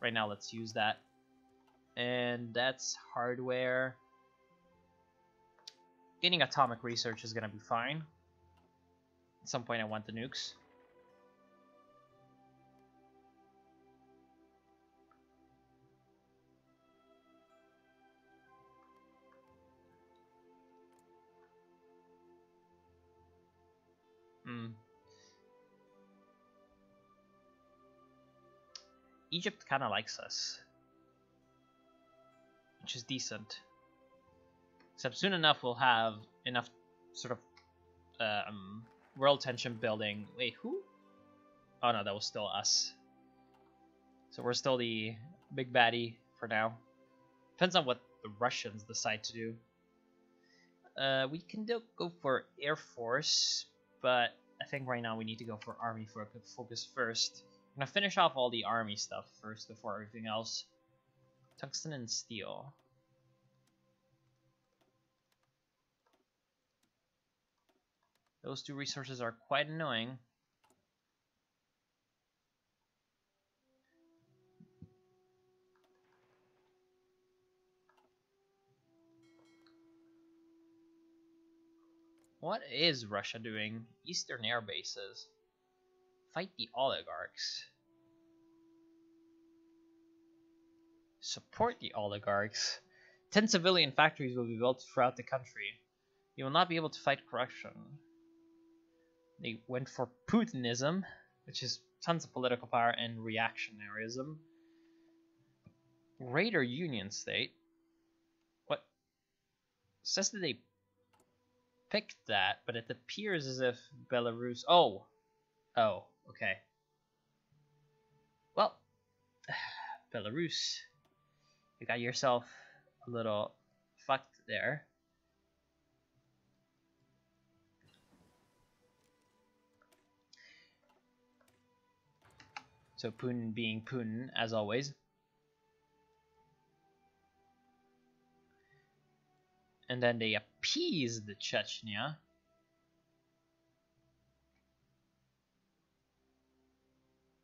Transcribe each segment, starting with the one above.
Right now, let's use that. And that's hardware. Getting atomic research is gonna be fine. At some point I want the nukes. Egypt kind of likes us, which is decent. Except soon enough we'll have enough sort of world tension building. Wait, who? Oh no, that was still us. So we're still the big baddie for now. Depends on what the Russians decide to do. We can go for Air Force, but I think right now we need to go for Army focus first. I'm gonna finish off all the Army stuff first before everything else. Tungsten and steel. Those two resources are quite annoying. What is Russia doing? Eastern air bases. Fight the oligarchs. Support the oligarchs. 10 civilian factories will be built throughout the country. You will not be able to fight corruption. They went for Putinism, which is tons of political power, and reactionaryism. Greater Union State. What? It says that they picked that, but it appears as if Belarus... Oh, okay. Well, Belarus, you got yourself a little fucked there. So Putin being Putin, as always. And then they appeased the Chechnya.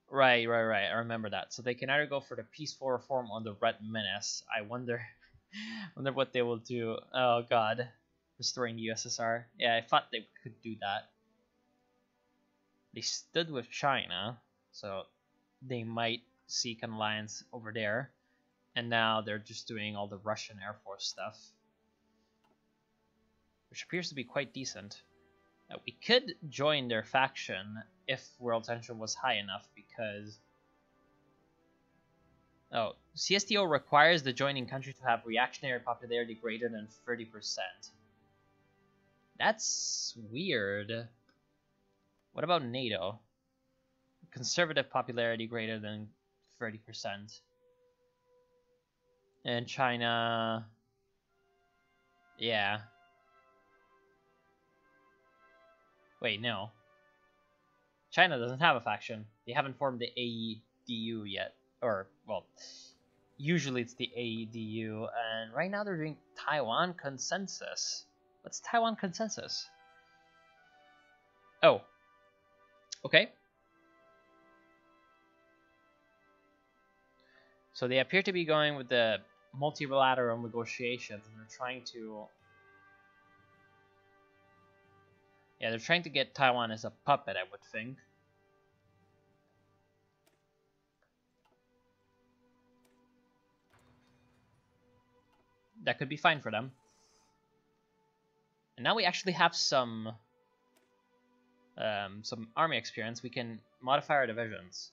Right. I remember that. So they can either go for the peaceful reform or the Red Menace. I wonder what they will do. Oh god. Restoring the USSR. Yeah, I thought they could do that. They stood with China, so they might seek an alliance over there. And now they're just doing all the Russian Air Force stuff, which appears to be quite decent. We could join their faction if world tension was high enough, because... Oh, CSTO requires the joining country to have reactionary popularity greater than 30%. That's weird. What about NATO? Conservative popularity greater than 30%. And China... Yeah. Wait, no. China doesn't have a faction. They haven't formed the AEDU yet. Or, well, usually it's the AEDU. And right now they're doing Taiwan Consensus. What's Taiwan Consensus? Oh. Okay. So they appear to be going with the multilateral negotiations, and they're trying to... Yeah, they're trying to get Taiwan as a puppet, I would think. That could be fine for them. And now we actually have some army experience. We can modify our divisions.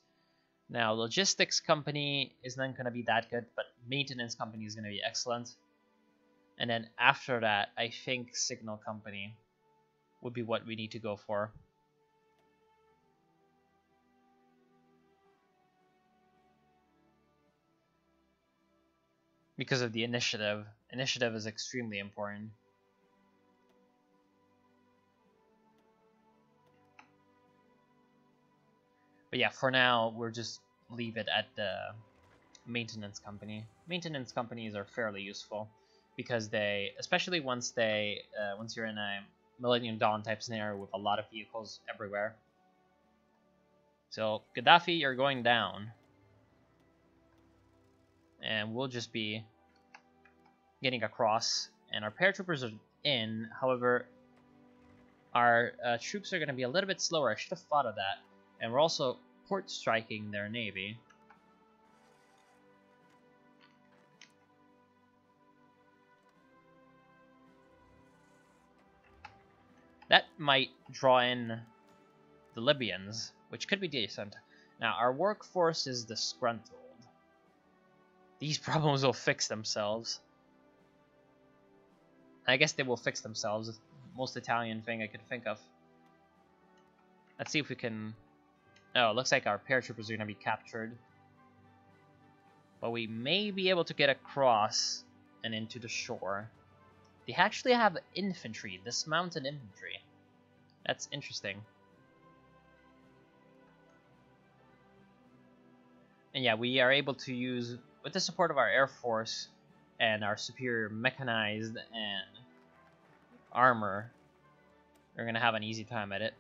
Now, logistics company is not going to be that good, but maintenance company is going to be excellent. And then after that, I think signal company would be what we need to go for. Because of the initiative. Initiative is extremely important. But yeah, for now, we'll just leave it at the maintenance company. Maintenance companies are fairly useful because they, especially once you're in a Millennium Dawn type scenario with a lot of vehicles everywhere. So, Gaddafi, you're going down. and we'll just be getting across. And our paratroopers are in. However, our troops are going to be a little bit slower. I should have thought of that. And we're also port striking their navy. That might draw in the Libyans, which could be decent. Now, our workforce is disgruntled. These problems will fix themselves. I guess they will fix themselves. Most Italian thing I could think of. Let's see if we can... Oh, it looks like our paratroopers are going to be captured. But we may be able to get across and into the shore. They actually have infantry, dismounted infantry. That's interesting. And yeah, we are able to use, with the support of our Air Force and our superior mechanized and armor, we're going to have an easy time at it.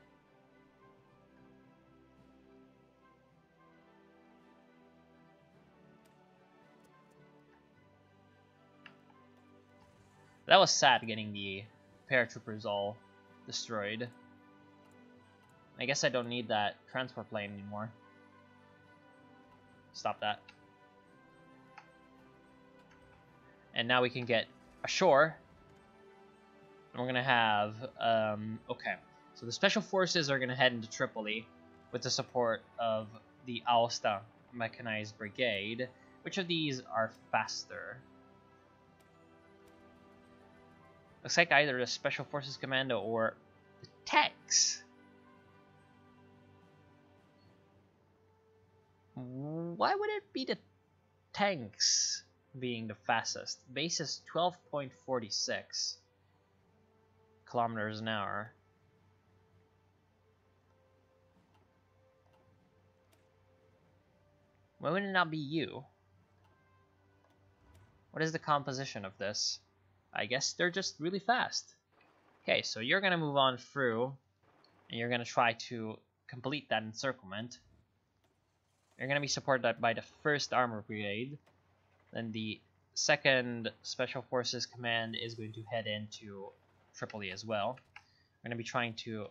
That was sad getting the paratroopers all destroyed. I guess I don't need that transport plane anymore. Stop that. And now we can get ashore. And we're gonna have, okay. So the special forces are gonna head into Tripoli with the support of the Aosta Mechanized Brigade. Which of these are faster? Looks like either the Special Forces Commando or the tanks. Why would it be the tanks being the fastest? Base is 12.46 kilometers an hour. Why would it not be you? What is the composition of this? I guess they're just really fast. Okay, so you're going to move on through, and you're going to try to complete that encirclement. You're going to be supported by the 1st Armor Brigade. Then the 2nd Special Forces Command is going to head into Tripoli as well. We're going to be trying to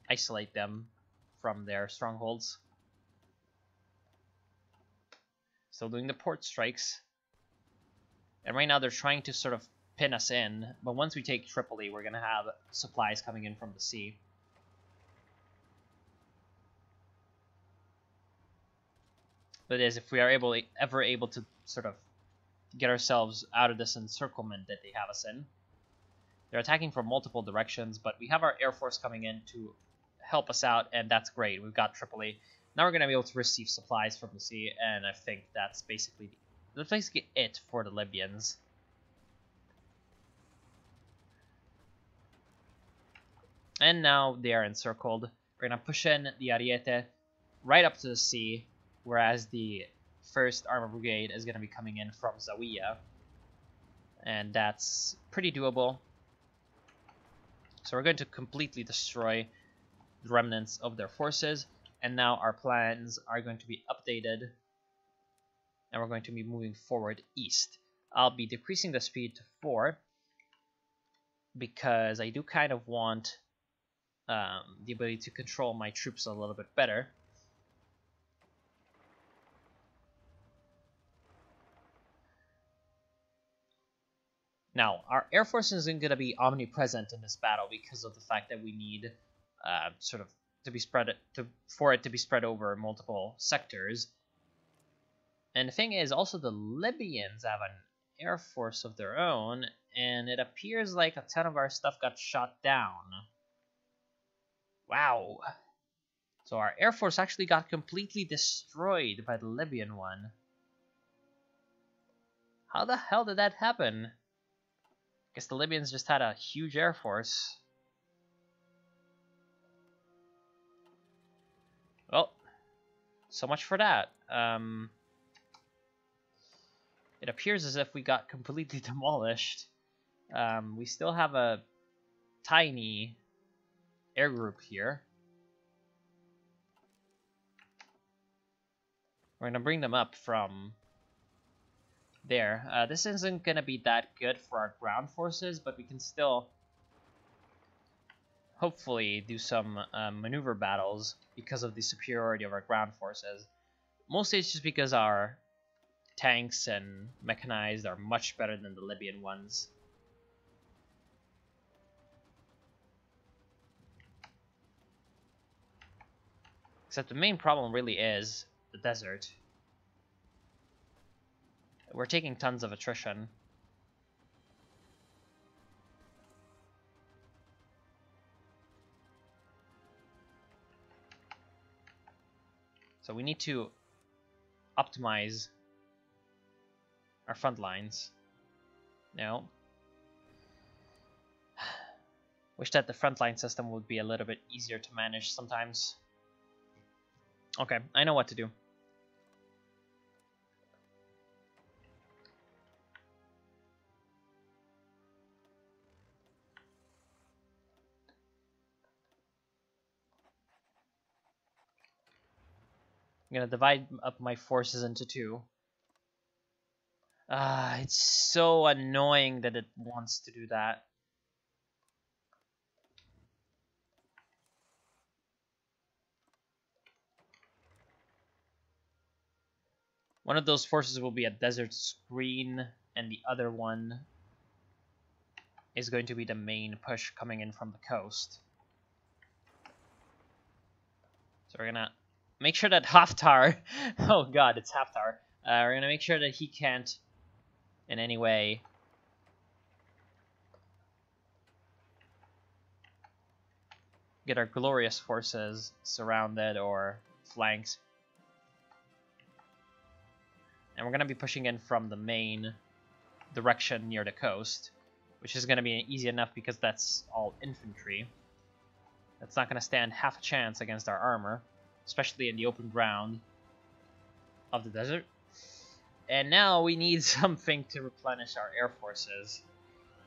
isolate them from their strongholds. Still doing the port strikes. And right now they're trying to sort of pin us in, but once we take Tripoli, we're going to have supplies coming in from the sea. But as if we are ever able to sort of get ourselves out of this encirclement that they have us in. They're attacking from multiple directions, but we have our Air Force coming in to help us out, and that's great. We've got Tripoli. Now we're going to be able to receive supplies from the sea, and I think that's basically it for the Libyans. And now they are encircled. We're going to push in the Ariete right up to the sea, whereas the 1st Armor Brigade is going to be coming in from Zawiya. And that's pretty doable. So we're going to completely destroy the remnants of their forces. And now our plans are going to be updated. And we're going to be moving forward east. I'll be decreasing the speed to 4. Because I do kind of want the ability to control my troops a little bit better. Now, our Air Force isn't going to be omnipresent in this battle because of the fact that we need sort of to be spread for it to be spread over multiple sectors. And the thing is, also the Libyans have an Air Force of their own, and it appears like a ton of our stuff got shot down. Wow. So our Air Force actually got completely destroyed by the Libyan one. How the hell did that happen? Guess the Libyans just had a huge Air Force. Well, so much for that. It appears as if we got completely demolished. We still have a tiny air group here. We're going to bring them up from there. This isn't gonna be that good for our ground forces, but we can still hopefully do some maneuver battles because of the superiority of our ground forces. Mostly it's just because our tanks and mechanized are much better than the Libyan ones. Except the main problem really is the desert. We're taking tons of attrition. So we need to optimize our front lines. No. Wish that the frontline system would be a little bit easier to manage sometimes. Okay, I know what to do. I'm gonna divide up my forces into two. It's so annoying that it wants to do that. One of those forces will be a desert screen, and the other one is going to be the main push coming in from the coast. So we're gonna make sure that Haftar, oh god, it's Haftar. We're gonna make sure that he can't in any way get our glorious forces surrounded or flanked. And we're going to be pushing in from the main direction near the coast, which is going to be easy enough because that's all infantry. That's not going to stand half a chance against our armor, especially in the open ground of the desert. And now we need something to replenish our air forces.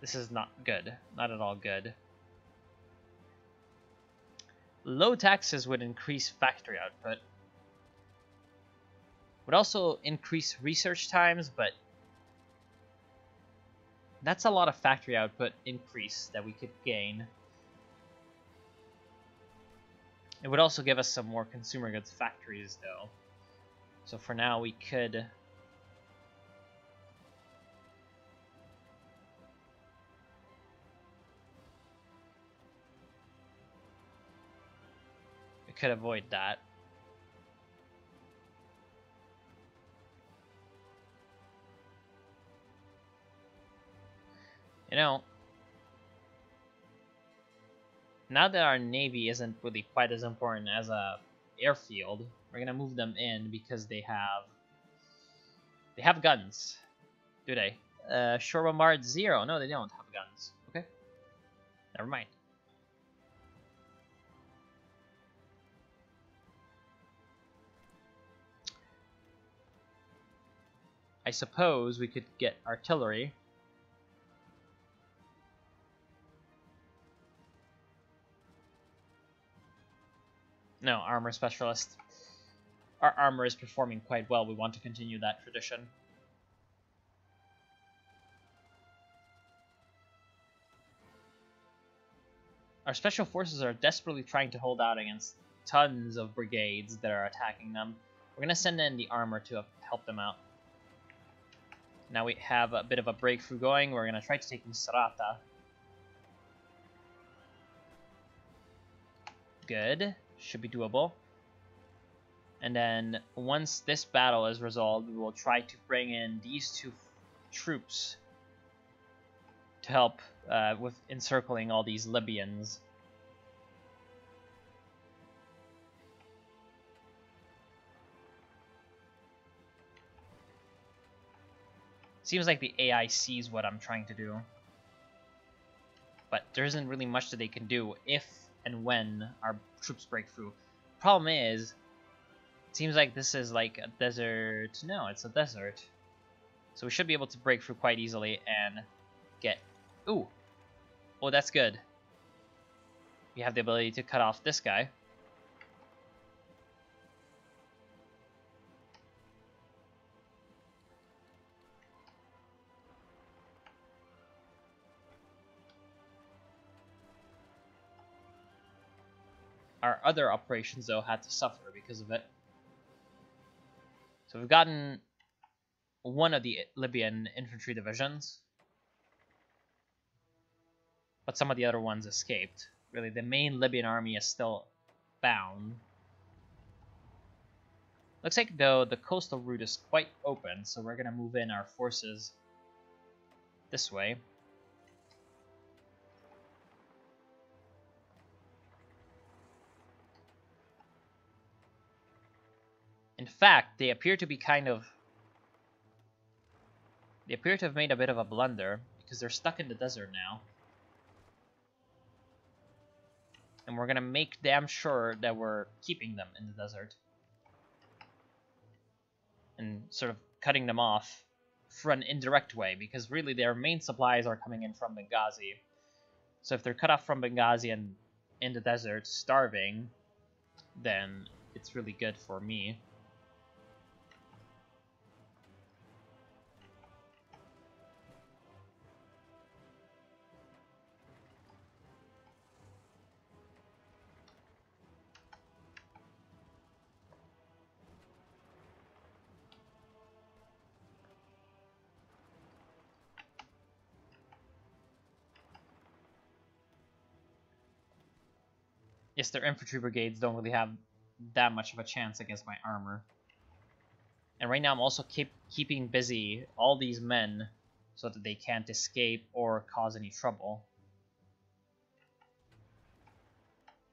This is not good. Not at all good. Low taxes would increase factory output. Would also increase research times, but that's a lot of factory output increase that we could gain. It would also give us some more consumer goods factories, though. So for now, we could avoid that. You know, now that our navy isn't really quite as important as a airfield, we're gonna move them in because they have guns. Do they? Shore bombard 0. No, they don't have guns. Okay, never mind. I suppose we could get artillery. No, armor specialist. Our armor is performing quite well. We want to continue that tradition. Our special forces are desperately trying to hold out against tons of brigades that are attacking them. We're going to send in the armor to help them out. Now we have a bit of a breakthrough going. We're going to try to take Misrata. Good. Should be doable. And then once this battle is resolved, we will try to bring in these two troops to help with encircling all these Libyans. Seems like the AI sees what I'm trying to do. But there isn't really much that they can do if and when our troops break through. Problem is, it seems like this is like a desert. No, it's a desert. So we should be able to break through quite easily and get... Ooh! Oh, that's good. We have the ability to cut off this guy. Our other operations, though, had to suffer because of it. So we've gotten one of the Libyan infantry divisions, but some of the other ones escaped. Really, the main Libyan army is still bound. Looks like, though, the coastal route is quite open, so we're going to move in our forces this way. In fact, they appear to be They appear to have made a bit of a blunder, because they're stuck in the desert now. And we're going to make damn sure that we're keeping them in the desert. And sort of cutting them off for an indirect way, because really their main supplies are coming in from Benghazi. So if they're cut off from Benghazi and in the desert, starving, then it's really good for me. Yes, their infantry brigades don't really have that much of a chance against my armor. And right now I'm also keeping busy all these men so that they can't escape or cause any trouble.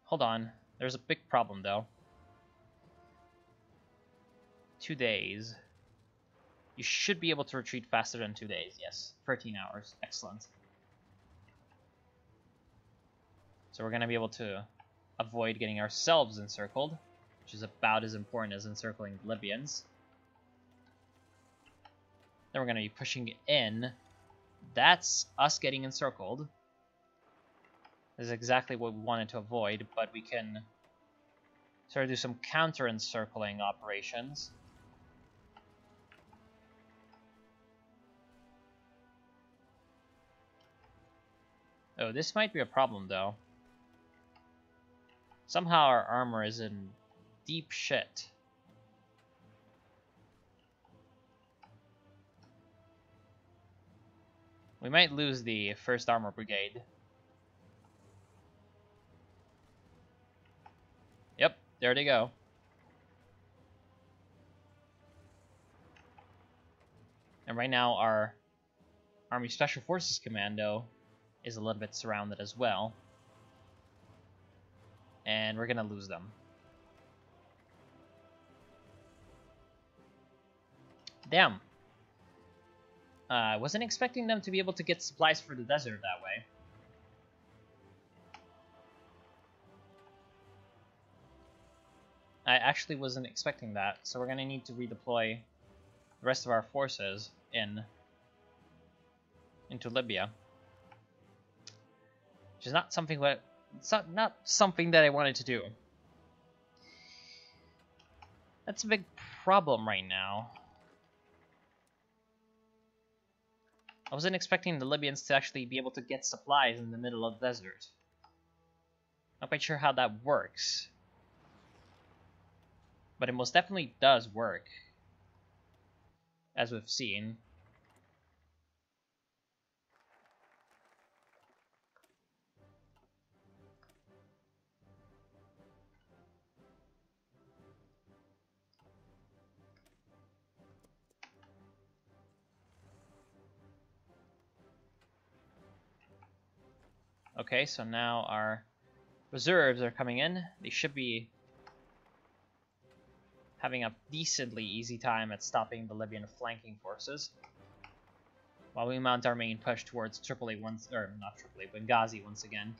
Hold on, there's a big problem though. 2 days. You should be able to retreat faster than 2 days, yes. 13 hours, excellent. So we're going to be able to avoid getting ourselves encircled, which is about as important as encircling the Libyans. Then we're going to be pushing in. That's us getting encircled. This is exactly what we wanted to avoid, but we can sort of do some counter-encircling operations. Oh, this might be a problem, though. Somehow our armor is in deep shit. We might lose the 1st Armor Brigade. Yep, there they go. And right now our Army Special Forces Commando is a little bit surrounded as well. And we're gonna lose them. Damn. I wasn't expecting them to be able to get supplies for the desert that way. I actually wasn't expecting that, so we're gonna need to redeploy the rest of our forces into Libya. Which is not something that not something that I wanted to do. That's a big problem right now. I wasn't expecting the Libyans to actually be able to get supplies in the middle of the desert. Not quite sure how that works. But it most definitely does work, as we've seen. Okay, so now our reserves are coming in. They should be having a decently easy time at stopping the Libyan flanking forces, while we mount our main push towards Tripoli once, or not Tripoli, Benghazi once again.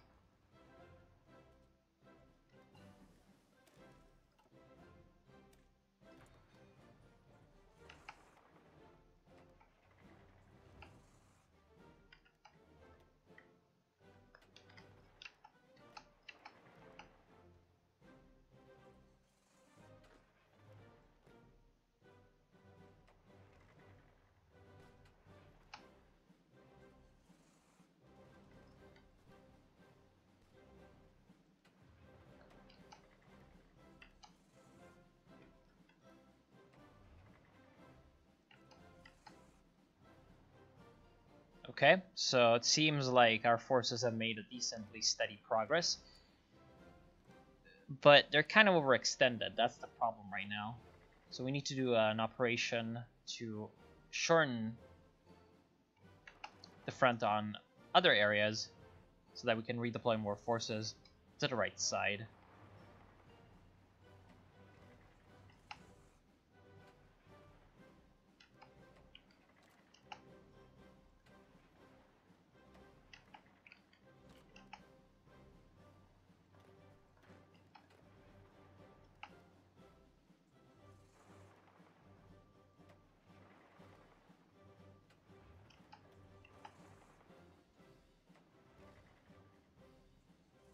Okay, so it seems like our forces have made a decently steady progress. But they're kind of overextended. That's the problem right now. So we need to do an operation to shorten the front on other areas so that we can redeploy more forces to the right side.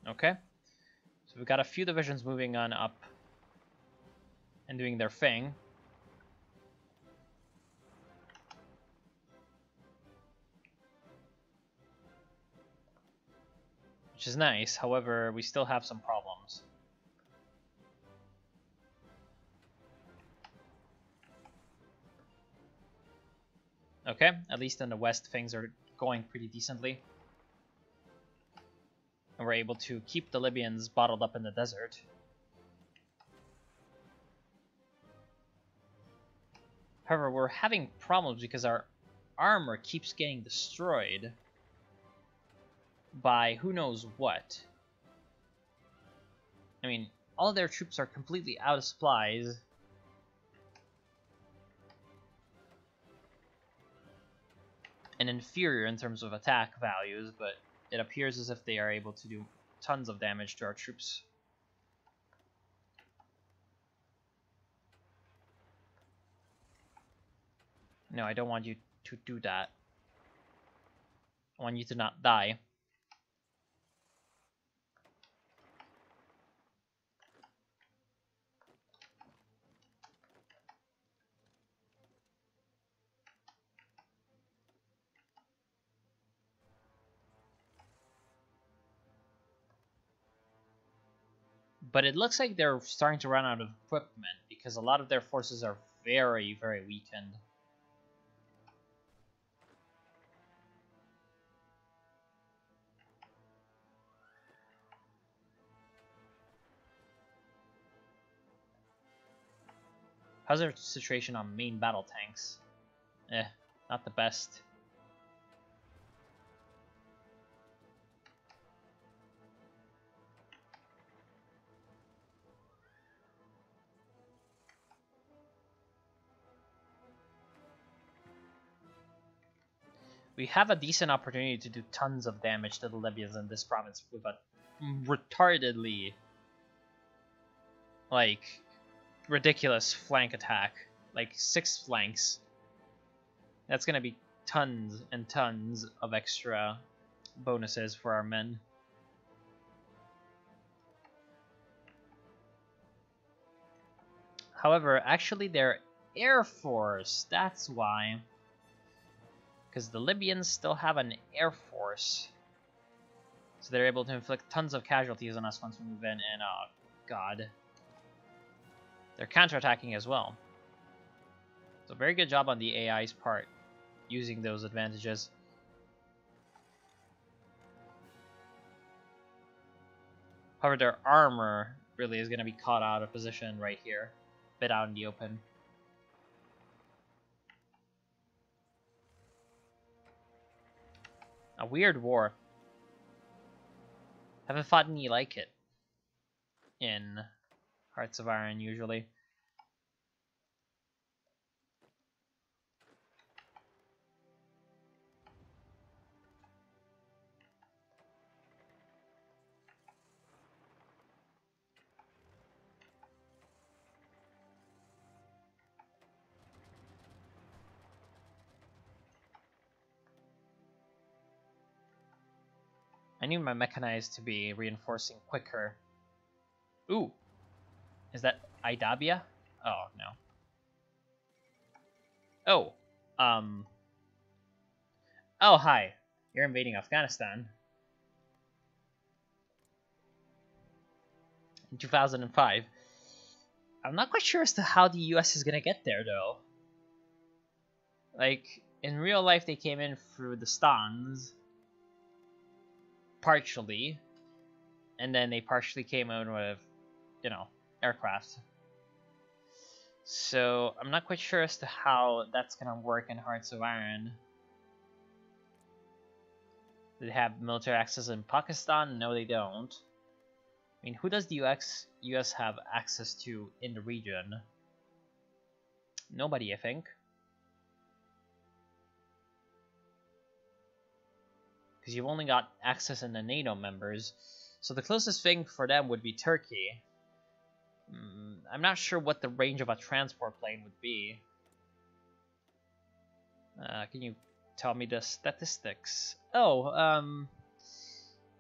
Okay, so we've got a few divisions moving on up and doing their thing. Which is nice, however, we still have some problems. Okay, at least in the west things are going pretty decently. And we're able to keep the Libyans bottled up in the desert. However, we're having problems because our armor keeps getting destroyed by who knows what. I mean, all of their troops are completely out of supplies. And inferior in terms of attack values, but it appears as if they are able to do tons of damage to our troops. No, I don't want you to do that. I want you to not die. But it looks like they're starting to run out of equipment because a lot of their forces are very, very weakened. How's their situation on main battle tanks? Not the best. We have a decent opportunity to do tons of damage to the Libyans in this province with a retardedly, like, ridiculous flank attack. Like 6 flanks. That's gonna be tons and tons of extra bonuses for our men. However, actually their air force, that's why. Because the Libyans still have an air force. So they're able to inflict tons of casualties on us once we move in, and oh god. They're counterattacking as well. So very good job on the AI's part, using those advantages. However, their armor really is going to be caught out of position right here. A bit out in the open. A weird war. Haven't fought any like it in Hearts of Iron usually. I need my mechanized to be reinforcing quicker. Ooh! Is that Idabia? Oh, no. Oh! Oh, hi. You're invading Afghanistan. In 2005. I'm not quite sure as to how the US is gonna get there, though. Like, in real life they came in through the stands, partially, and then they partially came in with, you know, aircraft. So I'm not quite sure as to how that's gonna work in Hearts of Iron. Do they have military access in Pakistan? No, they don't. I mean, who does the US have access to in the region? Nobody, I think. Because you've only got access in the NATO members. So the closest thing for them would be Turkey. I'm not sure what the range of a transport plane would be. Can you tell me the statistics? Oh,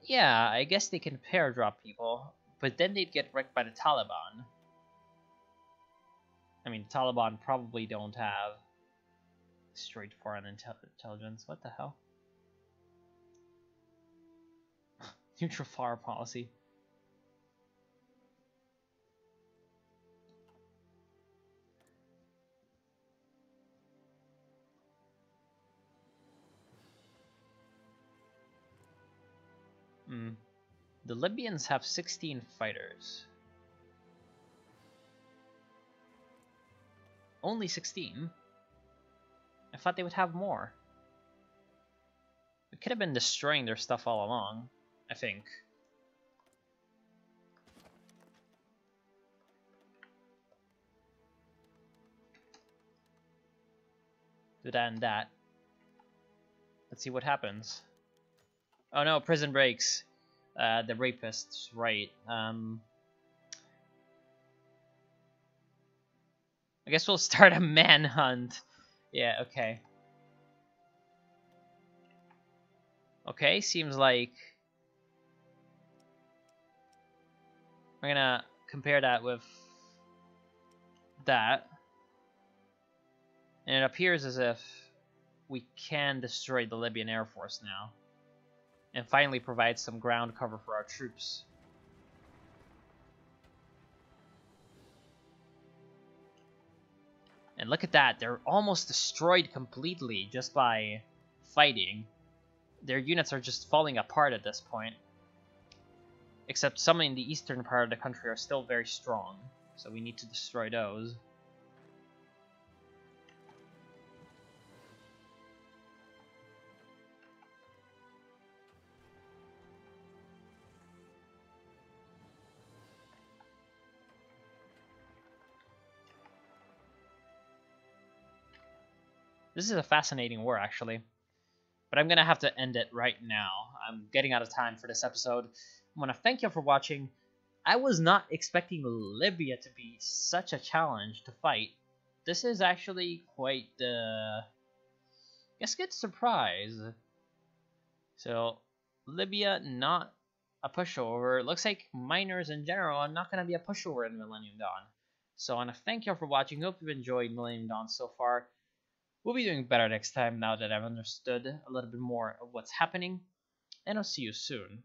yeah, I guess they can pair drop people, but then they'd get wrecked by the Taliban. I mean, the Taliban probably don't have straight foreign intelligence. What the hell? Neutral fire policy. The Libyans have 16 fighters. Only 16? I thought they would have more. We could have been destroying their stuff all along, I think. Do that and that. Let's see what happens. Oh no, prison breaks. The rapists, right. I guess we'll start a manhunt. Yeah, okay. Okay, seems like we're gonna compare that with that. And it appears as if we can destroy the Libyan Air Force now. And finally provide some ground cover for our troops. And look at that, they're almost destroyed completely just by fighting. Their units are just falling apart at this point. Except some in the eastern part of the country are still very strong, so we need to destroy those. This is a fascinating war, actually. But I'm going to have to end it right now. I'm getting out of time for this episode. I want to thank you for watching. I was not expecting Libya to be such a challenge to fight. This is actually quite the, I guess, good surprise. So, Libya, not a pushover. Looks like miners in general are not going to be a pushover in Millennium Dawn. So I want to thank you for watching. Hope you've enjoyed Millennium Dawn so far. We'll be doing better next time now that I've understood a little bit more of what's happening, and I'll see you soon.